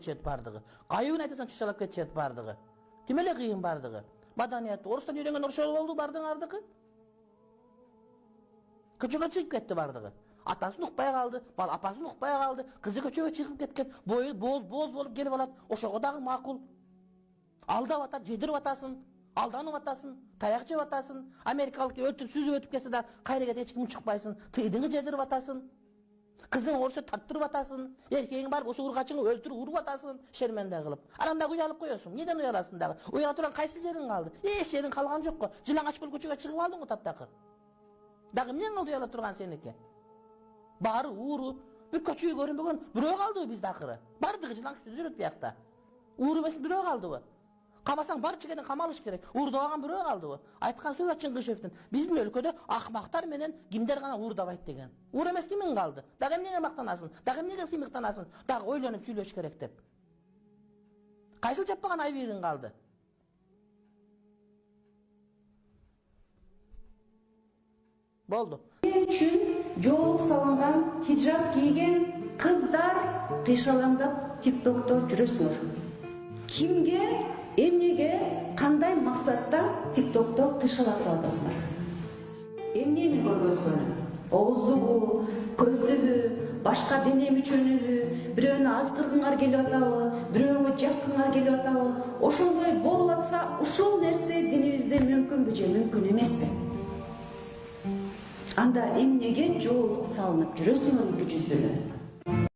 кетишет бардыгы. Кайыбын айтасаң чычалап кетишет бардыгы. Ким эле кыйын бардыгы. Маданият орустан үйрөнгөн ошол болду бардыңардыкы. Көчөгө чыгып кетти бардыгы. Атасын укпай калды, апасын укпай калды, кызы көчөгө чыгып кеткен, бою боз болуп келип алат. Ошого дагы макул. Алдап атат, жедирип атасың, алданып атасың, таяк жеп атасың, америкалык өлтүрүп сүзүп өтүп кетсе да кайрыга эч ким чыкпайсың, тыйдыңы жедирип атасың. Кызың орусу тартырып атасың, эркегиң барып ошо ургачыңы өлтүрүп уруп атасың, шерменде кылып. Анан дагы уялып коесуң. Неден уяласың дагы? Уяла турган кайсы жериң калды? Эч жериң калган жок го. Жылаңач болуп көчөгө чыгып алдың го таптакыр. Дагы эмнең калды уяла турган сеники? Баары ууру, бир көчөгө көрүнбөгөн бирөө калдыбы бизде акыры? Бардыгы жылаңач жүрөт биякта. Ууру эмес бирөө калдыбы? Камасаң бар чегеден камалыш керек. Уурдабаган бирөө калдыбы? Айткан сөзү Чыңгышевдин. Биздин өлкөдө акмактар менен кимдер гана уурдабайт деген. Уур эмес кимиң калды? Дагы эмнеге мактанасың? Дагы эмнеге сыймыктанасың? Дагы ойлонуп сүйлөш керек деп. Кайсыл жаппаган айбегиң калды? Болду. Үчүн жоолук салынган хиджаб кийген кыздар кыйшалаңдап тиктокто жүрөсүңөр. Кимге, эмнеге, кандай максатта тиктокто кыйшалап атасыңар? Эмнени көргөзгөнү? Ооздугу, көздүгү, башка дене мүчөнүбү, бирөөнү азгыргыңар келип атабы, бирөөгө жаккыңар келип атабы? Ошондой болуп атса, ушул нерсе динибизде мүмкүнбү же мүмкүн эмеспи? Анда эмнеге жоолук салынып жүрөсүңөр эки жүздүүлөр?